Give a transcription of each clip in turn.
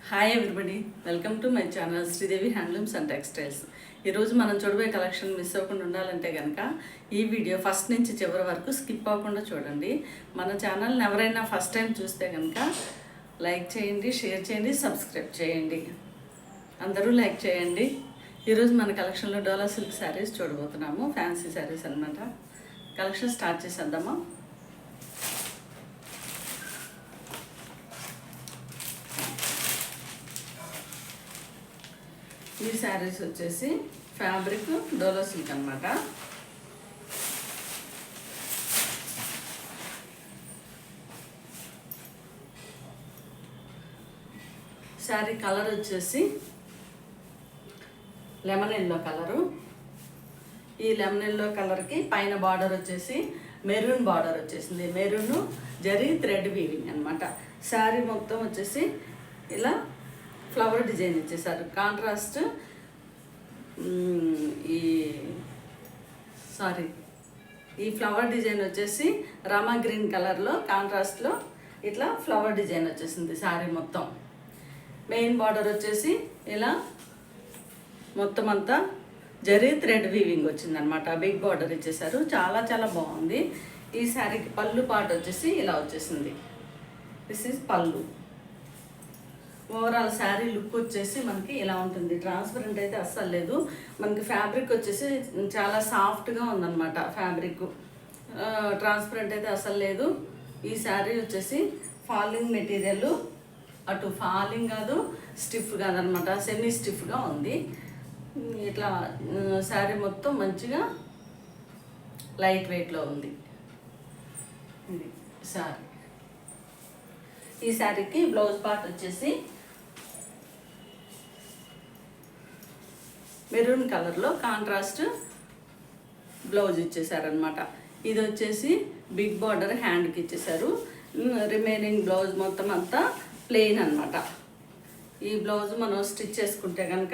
Hi everybody, welcome to my channel Sridevi handlooms and textiles. ఈరోజు మనం చూడబోయే కలెక్షన్ మిస్ అవ్వకుండా ఉండాలంటే కనుక ఈ వీడియో ఫస్ట్ నుంచి చివరి వరకు స్కిప్ అవ్వకుండా చూడండి. మన ఛానల్ని ఎవరైనా ఫస్ట్ టైం చూస్తే కనుక లైక్ చేయండి, షేర్ చేయండి, సబ్స్క్రైబ్ చేయండి. అందరూ లైక్ చేయండి. ఈరోజు మన కలెక్షన్లో డోలా సిల్క్ శారీస్ చూడబోతున్నాము, ఫ్యాన్సీ శారీస్ అనమాట. కలెక్షన్ స్టార్ట్ చేసేద్దామా. ఈ శారీస్ వచ్చేసి ఫ్యాబ్రిక్ డోలా సిల్క్ అనమాట. శారీ కలర్ వచ్చేసి లెమన్ ఎల్లో కలరు. ఈ లెమన్ ఎల్లో కలర్కి పైన బార్డర్ వచ్చేసి మెరూన్ బార్డర్ వచ్చేసింది. మెరూన్ జరీ థ్రెడ్ వీవింగ్ అనమాట. శారీ మొత్తం వచ్చేసి ఇలా ఫ్లవర్ డిజైన్ ఇచ్చేసారు. కాంట్రాస్ట్ ఈ ఫ్లవర్ డిజైన్ వచ్చేసి రామా గ్రీన్ కలర్లో కాంట్రాస్ట్లో ఇట్లా ఫ్లవర్ డిజైన్ వచ్చేసింది శారీ మొత్తం. మెయిన్ బార్డర్ వచ్చేసి ఇలా మొత్తం అంతా జరీ థ్రెడ్ వీవింగ్ వచ్చిందనమాట. బిగ్ బార్డర్ ఇచ్చేసారు. చాలా చాలా బాగుంది. ఈ శారీకి పళ్ళు పాట వచ్చేసి ఇలా వచ్చేసింది. దిస్ ఈజ్ పళ్ళు. ఓవరాల్ శారీ లుక్ వచ్చేసి మనకి ఇలా ఉంటుంది. ట్రాన్స్పరెంట్ అయితే అస్సలు లేదు. మనకి ఫ్యాబ్రిక్ వచ్చేసి చాలా సాఫ్ట్గా ఉందన్నమాట. ఫ్యాబ్రిక్ ట్రాన్స్పరెంట్ అయితే అస్సలు లేదు. ఈ శారీ వచ్చేసి ఫాలింగ్ మెటీరియల్, అటు ఫాలింగ్ కాదు, స్టిఫ్ కాదనమాట, సెమీ స్టిఫ్గా ఉంది. ఇట్లా శారీ మొత్తం మంచిగా లైట్ వెయిట్లో ఉంది. ఇది శారీ. ఈ శారీకి బ్లౌజ్ పార్ట్ వచ్చేసి మెరూన్ కలర్లో కాంట్రాస్ట్ బ్లౌజ్ ఇచ్చేసారనమాట. ఇది వచ్చేసి బిగ్ బార్డర్ హ్యాండ్కి ఇచ్చేసారు. రిమైనింగ్ బ్లౌజ్ మొత్తం అంతా ప్లెయిన్ అనమాట. ఈ బ్లౌజ్ మనం స్టిచ్ చేసుకుంటే కనుక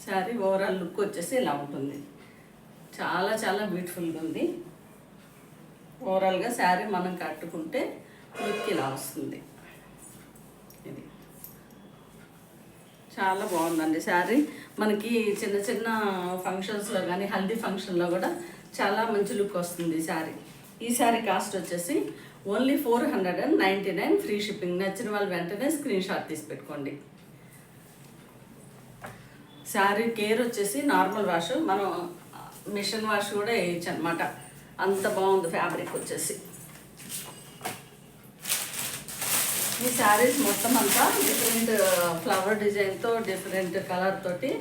శారీ ఓవరాల్ లుక్ వచ్చేసి ఇలా ఉంటుంది. చాలా చాలా బ్యూటిఫుల్గా ఉంది. ఓవరాల్గా శారీ మనం కట్టుకుంటే లుక్ ఇలా వస్తుంది. ఇది చాలా బాగుందండి శారీ. మనకి చిన్న చిన్న ఫంక్షన్స్లో కానీ హల్దీ ఫంక్షన్లో కూడా చాలా మంచి లుక్ వస్తుంది శారీ. ఈ శారీ కాస్ట్ వచ్చేసి ఓన్లీ 499, ఫ్రీ షిప్పింగ్. నచ్చిన వాళ్ళు వెంటనే స్క్రీన్ షాట్ తీసి పెట్టుకోండి. శారీ కేర్ వచ్చేసి నార్మల్ వాష్, మనం మిషన్ వాష్ కూడా వేయచ్చు అనమాట. అంత బాగుంది ఫ్యాబ్రిక్ వచ్చేసి. ఈ శారీస్ మొత్తం అంతా డిఫరెంట్ ఫ్లవర్ డిజైన్తో, డిఫరెంట్ కలర్ తోటి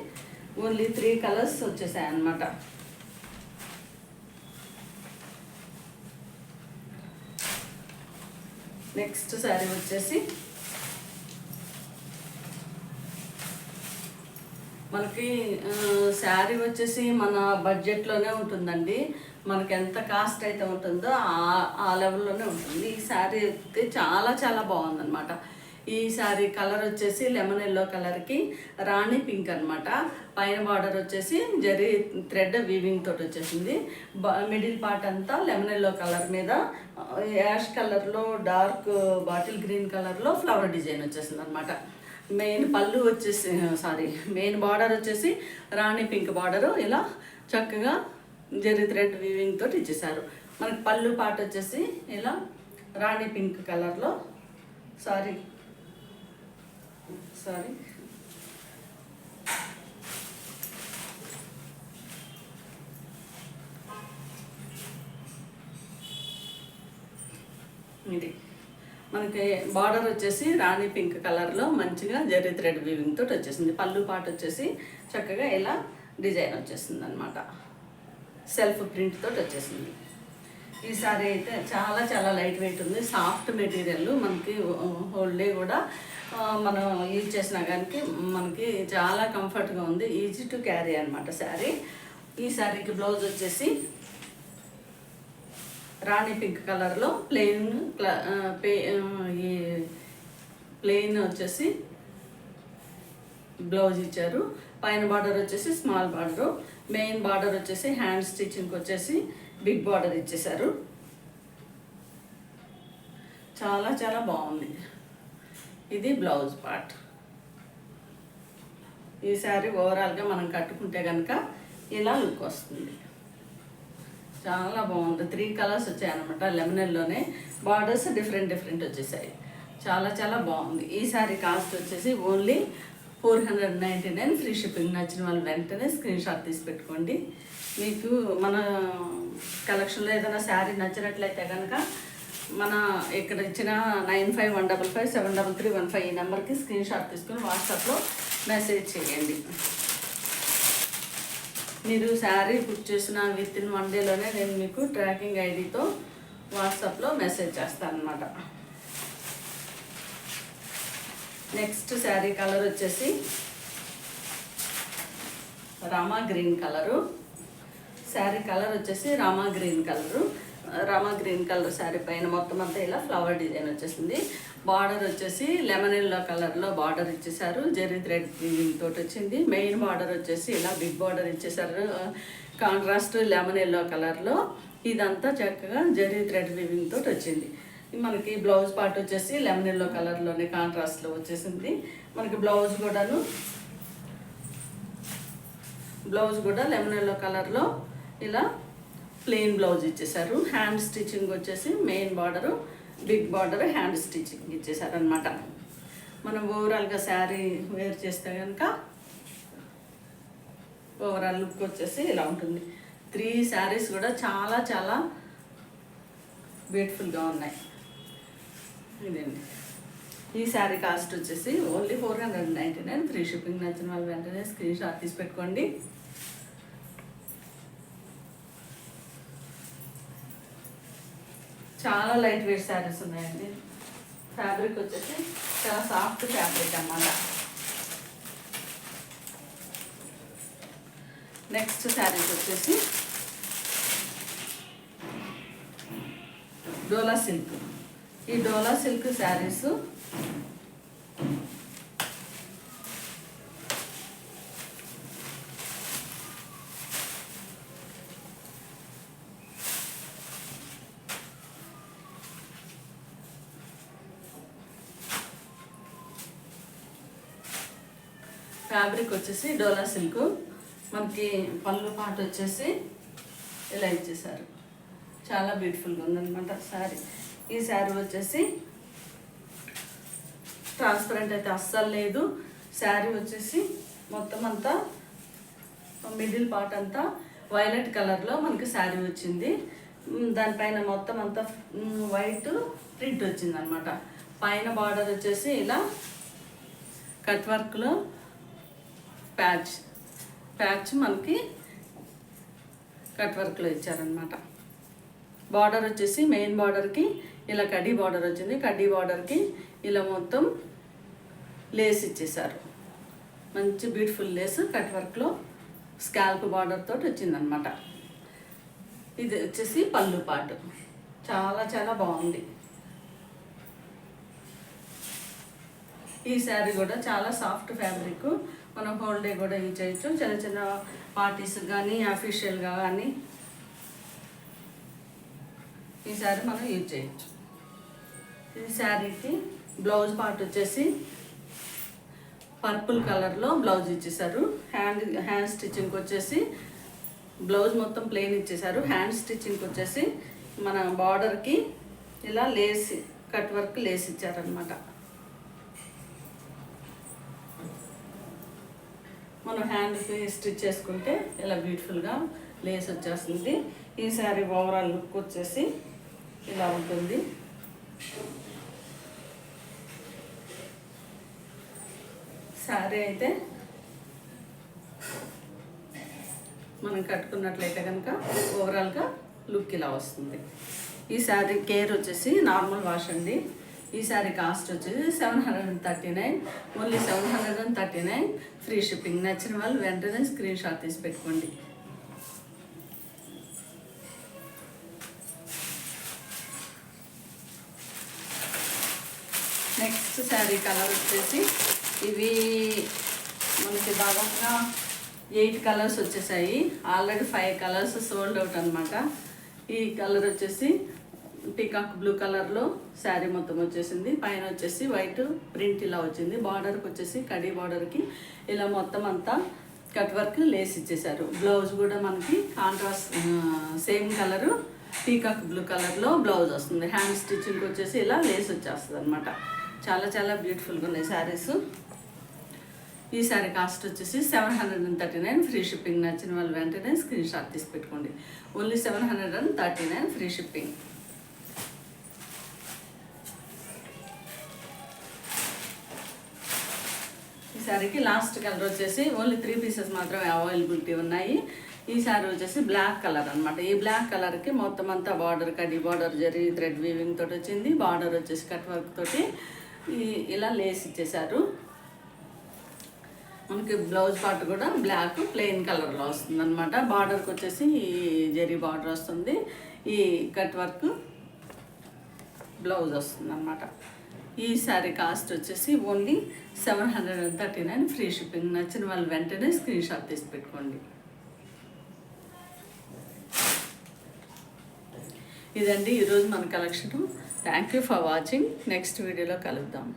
ఓన్లీ 3 కలర్స్ వచ్చేసాయి అన్నమాట. నెక్స్ట్ శారీ వచ్చేసి మనకి శారీ వచ్చేసి మన బడ్జెట్లోనే ఉంటుందండి. మనకి ఎంత కాస్ట్ అయితే ఉంటుందో ఆ లెవెల్లోనే ఉంటుంది. ఈ శారీ అయితే చాలా చాలా బాగుందన్నమాట. ఈ శారీ కలర్ వచ్చేసి లెమన్ ఎల్లో కలర్కి రాణి పింక్ అనమాట. పైన బార్డర్ వచ్చేసి జరీ థ్రెడ్ వీవింగ్ తోటి వచ్చేసింది. మిడిల్ పార్ట్ అంతా లెమన్ ఎల్లో కలర్ మీద యాష్ కలర్లో, డార్క్ బాటిల్ గ్రీన్ కలర్లో ఫ్లవర్ డిజైన్ వచ్చేసింది అనమాట. మెయిన్ పళ్ళు వచ్చేసి మెయిన్ బార్డర్ వచ్చేసి రాణి పింక్ బార్డరు ఇలా చక్కగా జరీ థ్రెడ్ వీవింగ్ తోటి ఇచ్చేసారు. మనకి పళ్ళు పాట వచ్చేసి ఇలా రాణి పింక్ కలర్లో సారీ ఇది మనకి బార్డర్ వచ్చేసి రాణి పింక్ కలర్లో మంచిగా జరీ థ్రెడ్ వీవింగ్ తోటి వచ్చేసింది. పళ్ళు పాట వచ్చేసి చక్కగా ఇలా డిజైన్ వచ్చేసింది అనమాట. సెల్ఫ్ ప్రింట్ తోటి వచ్చేసింది. ఈ సారీ అయితే చాలా చాలా లైట్ వెయిట్ ఉంది. సాఫ్ట్ మెటీరియల్, మనకి హోల్ డే కూడా మనం యూజ్ చేసినా కానీ మనకి చాలా కంఫర్ట్గా ఉంది. ఈజీ టు క్యారీ అనమాట శారీ. ఈ శారీకి బ్లౌజ్ వచ్చేసి రాణి పింక్ కలర్లో ప్లెయిన్ వచ్చేసి బ్లౌజ్ ఇచ్చారు. పైన బార్డర్ వచ్చేసి స్మాల్ బార్డరు, మెయిన్ బార్డర్ వచ్చేసి హ్యాండ్ స్టిచ్చింగ్కి వచ్చేసి బిగ్ బార్డర్ ఇచ్చేసారు. చాలా చాలా బాగుంది. ఇది బ్లౌజ్ పార్ట్. ఈ శారీ ఓవరాల్గా మనం కట్టుకుంటే కనుక ఇలా లుక్ వస్తుంది. చాలా బాగుంది. 3 కలర్స్ వచ్చాయన్నమాట. లెమనల్లోనే బార్డర్స్ డిఫరెంట్ వచ్చేసాయి. చాలా చాలా బాగుంది. ఈ శారీ కాస్ట్ వచ్చేసి ఓన్లీ 499, ఫ్రీ షిప్పింగ్. నచ్చిన వాళ్ళు వెంటనే స్క్రీన్ షాట్ తీసి పెట్టుకోండి. మీకు మన కలెక్షన్లో ఏదైనా శారీ నచ్చినట్లయితే కనుక మన ఇక్కడ ఇచ్చిన 9515573315 ఈ నెంబర్కి స్క్రీన్ షాట్ తీసుకొని వాట్సాప్లో మెసేజ్ చేయండి. మీరు శారీ బుక్ చేసిన విత్ ఇన్ 1 డేలోనే నేను మీకు ట్రాకింగ్ ఐడితో వాట్సాప్లో మెసేజ్ చేస్తాను అన్నమాట. నెక్స్ట్ శారీ కలర్ వచ్చేసి Rama green colour. Sari colour వచ్చేసి రామా గ్రీన్ కలర్ శారీ పైన మొత్తం అంతా ఇలా ఫ్లవర్ డిజైన్ వచ్చేసింది. బార్డర్ వచ్చేసి లెమన్ ఎల్లో కలర్లో బార్డర్ ఇచ్చేసారు. జెరీ థ్రెడ్ తోటి వచ్చింది. మెయిన్ బార్డర్ వచ్చేసి ఇలా బిగ్ బార్డర్ ఇచ్చేసారు. కాంట్రాస్ట్ లెమన్ ఎల్లో కలర్లో ఇదంతా చక్కగా జెరీ థ్రెడ్ వీవింగ్ తోటి వచ్చింది. మనకి బ్లౌజ్ పార్ట్ వచ్చేసి లెమన్ ఎల్లో కలర్లోనే కాంట్రాస్ట్లో వచ్చేసింది. మనకి బ్లౌజ్ కూడా లెమన్ ఎల్లో కలర్లో ఇలా ప్లెయిన్ బ్లౌజ్ ఇచ్చేసారు. హ్యాండ్ స్టిచ్చింగ్ వచ్చేసి main border big border hand stitching ఇచ్చేసారు అనమాట. మనం ఓవరాల్గా శారీ వేర్ చేస్తే కనుక ఓవరాల్ లుక్ వచ్చేసి ఇలా ఉంటుంది. 3 శారీస్ కూడా చాలా చాలా బ్యూటిఫుల్గా ఉన్నాయి. ఇదండి ఈ శారీ కాస్ట్ వచ్చేసి ఓన్లీ 499, ఫ్రీ షిప్పింగ్. నచ్చిన వాళ్ళు వెంటనే స్క్రీన్ షాట్ తీసి పెట్టుకోండి. చాలా లైట్ వెయిట్ శారీస్ ఉన్నాయండి. ఫ్యాబ్రిక్ వచ్చేసి చాలా సాఫ్ట్ ఫ్యాబ్రిక్ అన్నమాట. నెక్స్ట్ శారీస్ వచ్చేసి డోలా సిల్క్. ఈ డోలా సిల్క్ శారీస్ ఫ్యాబ్రిక్ వచ్చేసి డోలా సిల్క్. మనకి పళ్ళు పాట వచ్చేసి ఇలా ఇచ్చేసారు. చాలా బ్యూటిఫుల్గా ఉందన్నమాట శారీ. ఈ శారీ వచ్చేసి ట్రాన్స్పరెంట్ అయితే అస్సలు లేదు. శారీ వచ్చేసి మొత్తం అంతా మిడిల్ పార్ట్ అంతా వైలెట్ కలర్లో మనకి శారీ వచ్చింది. దానిపైన మొత్తం అంతా వైట్ ప్రింట్ వచ్చింది అనమాట. పైన బార్డర్ వచ్చేసి ఇలా కట్ వర్క్లో ప్యాచ్ మనకి కట్ వర్క్లో ఇచ్చారనమాట. బార్డర్ వచ్చేసి మెయిన్ బార్డర్కి ఇలా కడ్డీ బార్డర్ వచ్చింది. కడ్డీ బార్డర్కి ఇలా మొత్తం లేస్ ఇచ్చేసారు. మంచి బ్యూటిఫుల్ లేస్ కట్ వర్క్లో స్కాల్ప్ బార్డర్ తోటి వచ్చిందనమాట. ఇది వచ్చేసి పళ్ళు పాటు. చాలా చాలా బాగుంది. ఈ శారీ కూడా చాలా సాఫ్ట్ ఫ్యాబ్రిక్. మనం హోల్ డే కూడా యూజ్ చేయొచ్చు. చిన్న చిన్న పార్టీస్ కానీ అఫీషియల్గా కానీ ఈ శారీ మనం యూజ్ చేయొచ్చు. ఈ శారీకి బ్లౌజ్ పార్ట్ వచ్చేసి పర్పుల్ కలర్లో బ్లౌజ్ ఇచ్చేసారు. హ్యాండ్ స్టిచ్చింగ్కి వచ్చేసి బ్లౌజ్ మొత్తం ప్లెయిన్ ఇచ్చేసారు. హ్యాండ్ స్టిచ్చింగ్కి వచ్చేసి మన బార్డర్కి ఇలా లేస్ కట్ వర్క్ లేస్ ఇచ్చారనమాట. మనం హ్యాండ్కి స్టిచ్ చేసుకుంటే ఇలా బ్యూటిఫుల్గా లేస్ వచ్చేస్తుంది. ఈ శారీ ఓవరాల్ లుక్ వచ్చేసి ఇలా ఉంటుంది. శారీ అయితే మనం కట్టుకున్నట్లయితే కనుక ఓవరాల్గా లుక్ ఇలా వస్తుంది. ఈ శారీ కేర్ వచ్చేసి నార్మల్ వాష్ అండి. ఈ శారీ కాస్ట్ వచ్చేసి 739, ఓన్లీ 739, ఫ్రీ షిప్పింగ్. నచ్చిన వాళ్ళు వెంటనే స్క్రీన్ షాట్ తీసి పెట్టుకోండి. నెక్స్ట్ శారీ కలర్ వచ్చేసి ఇవి మనకి దాదాపుగా 8 కలర్స్ వచ్చేసాయి. ఆల్రెడీ 5 కలర్స్ సోల్డ్ అవుట్ అనమాట. ఈ కలర్ వచ్చేసి పీకాక్ బ్లూ కలర్లో శారీ మొత్తం వచ్చేసింది. పైన వచ్చేసి వైట్ ప్రింట్ ఇలా వచ్చింది. బార్డర్కి వచ్చేసి కడీ బార్డర్కి ఇలా మొత్తం అంతా కట్ వర్క్ లేస్ ఇచ్చేసారు. బ్లౌజ్ కూడా మనకి contrast same colour peacock blue కలర్లో బ్లౌజ్ వస్తుంది. హ్యాండ్ స్టిచ్చింగ్కి వచ్చేసి ఇలా లేస్ వచ్చేస్తుంది అనమాట. చాలా చాలా బ్యూటిఫుల్గా ఉన్నాయి శారీస్. ఈ శారీ కాస్ట్ వచ్చేసి 739 ఫ్రీ షిప్పింగ్. నచ్చిన వాళ్ళు వెంటనే స్క్రీన్ షాట్ తీసి పెట్టుకోండి. Only 739 free shipping. ఈ శారీకి లాస్ట్ కలర్ వచ్చేసి ఓన్లీ 3 పీసెస్ మాత్రమే అవైలబిలిటీ ఉన్నాయి. ఈ శారీ వచ్చేసి బ్లాక్ కలర్ అనమాట. ఈ బ్లాక్ కలర్కి మొత్తం అంతా బార్డర్ కడ్డీ బార్డర్ జరిగి థ్రెడ్ వీవింగ్ తోటి వచ్చింది. బార్డర్ వచ్చేసి కట్ వర్క్ తోటి ఇలా లేస్ ఇచ్చేసారు. మనకి బ్లౌజ్ పార్ట్ కూడా బ్లాక్ ప్లెయిన్ కలర్లో వస్తుంది అనమాట. బార్డర్కి వచ్చేసి ఈ జరీ బార్డర్ వస్తుంది. ఈ కట్ వర్క్ బ్లౌజ్ వస్తుంది అనమాట. ఈ శారీ కాస్ట్ వచ్చేసి ఓన్లీ 739 ఫ్రీ షిప్పింగ్. నచ్చిన వాళ్ళు వెంటనే స్క్రీన్ షాట్ తీసి పెట్టుకోండి. ఇదండి ఈరోజు మన collection. Thank you for watching. Next వీడియోలో కలుద్దాం.